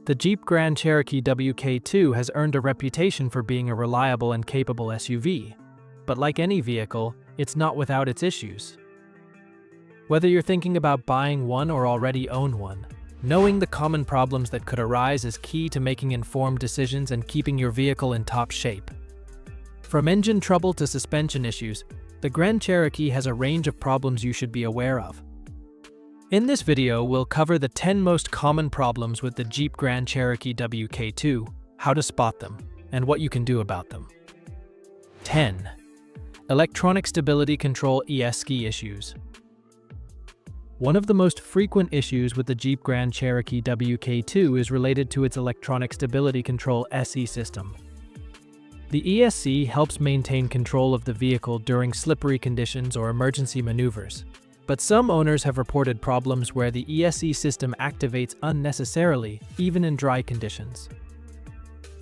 The Jeep Grand Cherokee WK2 has earned a reputation for being a reliable and capable SUV. But like any vehicle, it's not without its issues. Whether you're thinking about buying one or already own one, knowing the common problems that could arise is key to making informed decisions and keeping your vehicle in top shape. From engine trouble to suspension issues, the Grand Cherokee has a range of problems you should be aware of. In this video, we'll cover the 10 most common problems with the Jeep Grand Cherokee WK2, how to spot them, and what you can do about them. 10. Electronic Stability Control ESC issues. One of the most frequent issues with the Jeep Grand Cherokee WK2 is related to its Electronic Stability Control SE system. The ESC helps maintain control of the vehicle during slippery conditions or emergency maneuvers. But some owners have reported problems where the ESC system activates unnecessarily, even in dry conditions.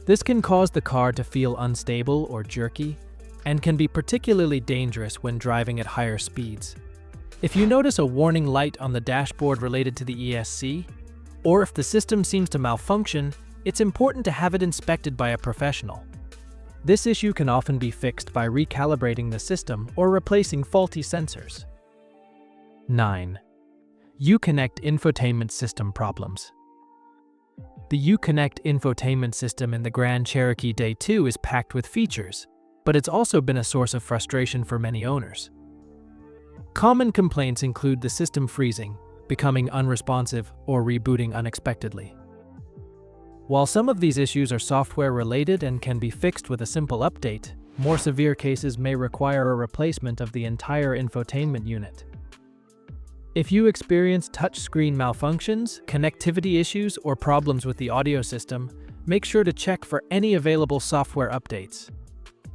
This can cause the car to feel unstable or jerky, and can be particularly dangerous when driving at higher speeds. If you notice a warning light on the dashboard related to the ESC, or if the system seems to malfunction, it's important to have it inspected by a professional. This issue can often be fixed by recalibrating the system or replacing faulty sensors. 9. Uconnect infotainment system problems. The Uconnect infotainment system in the Grand Cherokee Day2 is packed with features, but it's also been a source of frustration for many owners. Common complaints include the system freezing, becoming unresponsive, or rebooting unexpectedly. While some of these issues are software-related and can be fixed with a simple update, more severe cases may require a replacement of the entire infotainment unit. If you experience touchscreen malfunctions, connectivity issues, or problems with the audio system, make sure to check for any available software updates.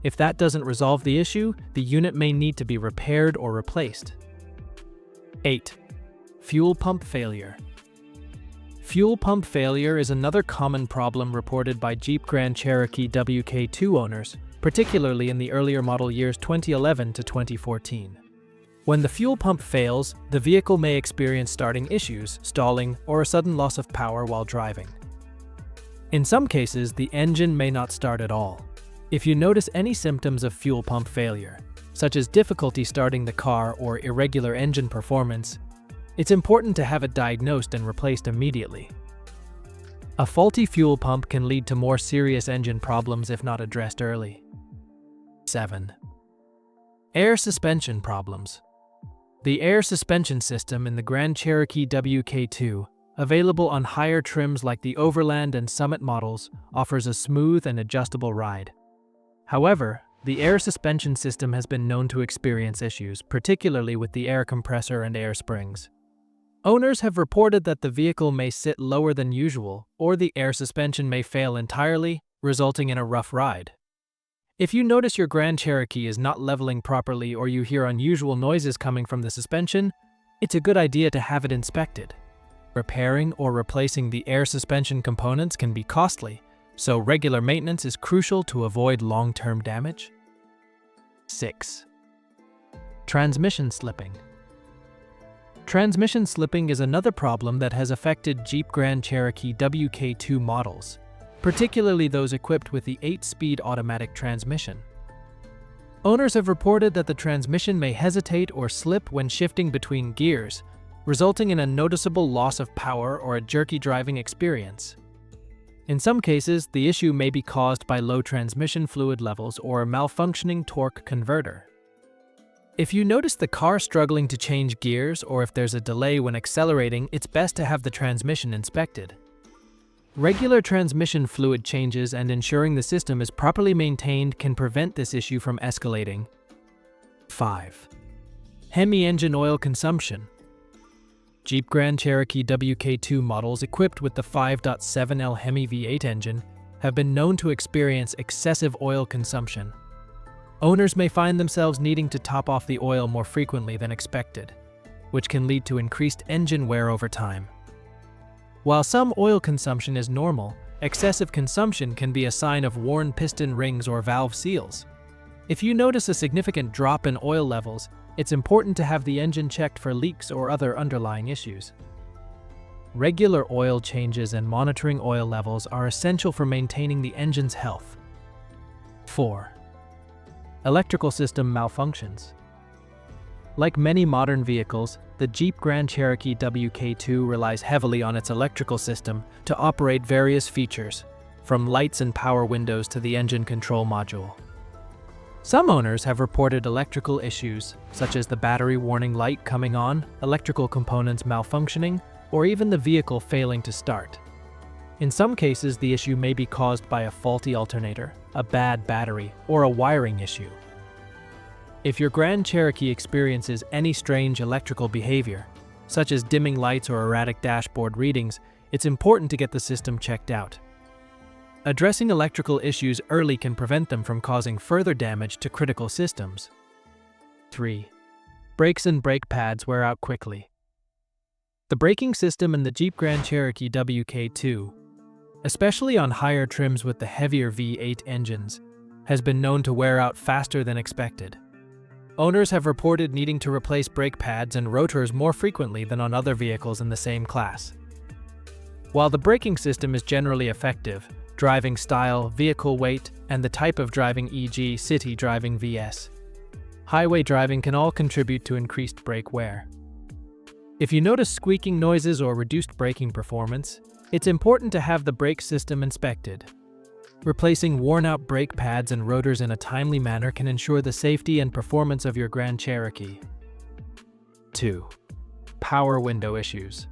If that doesn't resolve the issue, the unit may need to be repaired or replaced. 8. Fuel pump failure. Fuel pump failure is another common problem reported by Jeep Grand Cherokee WK2 owners, particularly in the earlier model years 2011 to 2014. When the fuel pump fails, the vehicle may experience starting issues, stalling, or a sudden loss of power while driving. In some cases, the engine may not start at all. If you notice any symptoms of fuel pump failure, such as difficulty starting the car or irregular engine performance, it's important to have it diagnosed and replaced immediately. A faulty fuel pump can lead to more serious engine problems if not addressed early. 7. Air suspension problems. The air suspension system in the Grand Cherokee WK2, available on higher trims like the Overland and Summit models, offers a smooth and adjustable ride. However, the air suspension system has been known to experience issues, particularly with the air compressor and air springs. Owners have reported that the vehicle may sit lower than usual, or the air suspension may fail entirely, resulting in a rough ride. If you notice your Grand Cherokee is not leveling properly or you hear unusual noises coming from the suspension, it's a good idea to have it inspected. Repairing or replacing the air suspension components can be costly, so regular maintenance is crucial to avoid long-term damage. 6. Transmission slipping. Transmission slipping is another problem that has affected Jeep Grand Cherokee WK2 models, particularly those equipped with the 8-speed automatic transmission. Owners have reported that the transmission may hesitate or slip when shifting between gears, resulting in a noticeable loss of power or a jerky driving experience. In some cases, the issue may be caused by low transmission fluid levels or a malfunctioning torque converter. If you notice the car struggling to change gears or if there's a delay when accelerating, it's best to have the transmission inspected. Regular transmission fluid changes and ensuring the system is properly maintained can prevent this issue from escalating. 5. Hemi engine oil consumption. Jeep Grand Cherokee WK2 models equipped with the 5.7L Hemi V8 engine have been known to experience excessive oil consumption. Owners may find themselves needing to top off the oil more frequently than expected, which can lead to increased engine wear over time. While some oil consumption is normal, excessive consumption can be a sign of worn piston rings or valve seals. If you notice a significant drop in oil levels, it's important to have the engine checked for leaks or other underlying issues. Regular oil changes and monitoring oil levels are essential for maintaining the engine's health. 4. Electrical system malfunctions. Like many modern vehicles, the Jeep Grand Cherokee WK2 relies heavily on its electrical system to operate various features, from lights and power windows to the engine control module. Some owners have reported electrical issues, such as the battery warning light coming on, electrical components malfunctioning, or even the vehicle failing to start. In some cases, the issue may be caused by a faulty alternator, a bad battery, or a wiring issue. If your Grand Cherokee experiences any strange electrical behavior, such as dimming lights or erratic dashboard readings, it's important to get the system checked out. Addressing electrical issues early can prevent them from causing further damage to critical systems. 3. Brakes and brake pads wear out quickly. The braking system in the Jeep Grand Cherokee WK2, especially on higher trims with the heavier V8 engines, has been known to wear out faster than expected. Owners have reported needing to replace brake pads and rotors more frequently than on other vehicles in the same class. While the braking system is generally effective, driving style, vehicle weight, and the type of driving, e.g. city driving vs. highway driving, can all contribute to increased brake wear. If you notice squeaking noises or reduced braking performance, it's important to have the brake system inspected. Replacing worn-out brake pads and rotors in a timely manner can ensure the safety and performance of your Grand Cherokee. 2. Power window issues.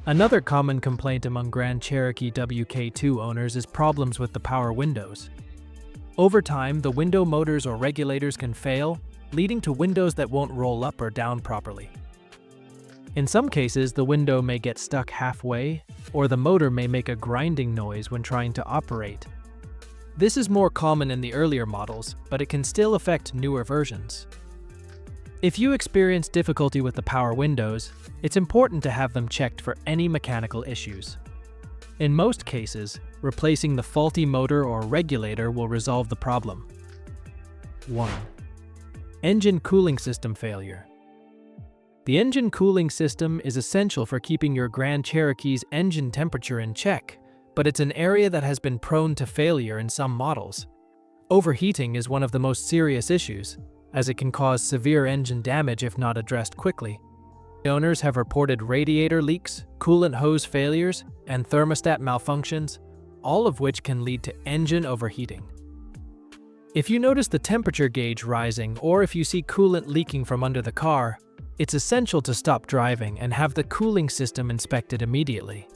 Another common complaint among Grand Cherokee WK2 owners is problems with the power windows. Over time, the window motors or regulators can fail, leading to windows that won't roll up or down properly. In some cases, the window may get stuck halfway, or the motor may make a grinding noise when trying to operate. This is more common in the earlier models, but it can still affect newer versions. If you experience difficulty with the power windows, it's important to have them checked for any mechanical issues. In most cases, replacing the faulty motor or regulator will resolve the problem. 1. Engine cooling system failure. The engine cooling system is essential for keeping your Grand Cherokee's engine temperature in check, but it's an area that has been prone to failure in some models. Overheating is one of the most serious issues, as it can cause severe engine damage if not addressed quickly. Owners have reported radiator leaks, coolant hose failures, and thermostat malfunctions, all of which can lead to engine overheating. If you notice the temperature gauge rising or if you see coolant leaking from under the car, it's essential to stop driving and have the cooling system inspected immediately.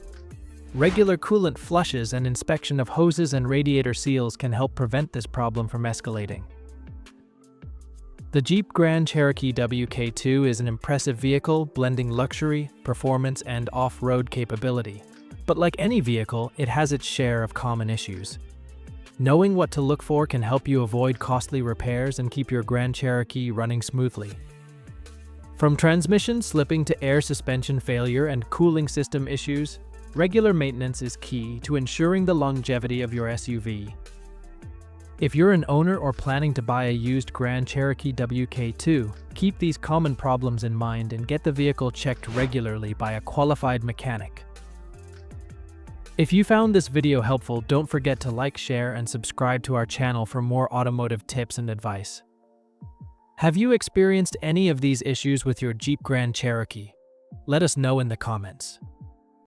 Regular coolant flushes and inspection of hoses and radiator seals can help prevent this problem from escalating. The Jeep Grand Cherokee WK2 is an impressive vehicle blending luxury, performance, and off-road capability. But like any vehicle, it has its share of common issues. Knowing what to look for can help you avoid costly repairs and keep your Grand Cherokee running smoothly. From transmission slipping to air suspension failure and cooling system issues, regular maintenance is key to ensuring the longevity of your SUV. If you're an owner or planning to buy a used Grand Cherokee WK2, keep these common problems in mind and get the vehicle checked regularly by a qualified mechanic. If you found this video helpful, don't forget to like, share, and subscribe to our channel for more automotive tips and advice. Have you experienced any of these issues with your Jeep Grand Cherokee? Let us know in the comments.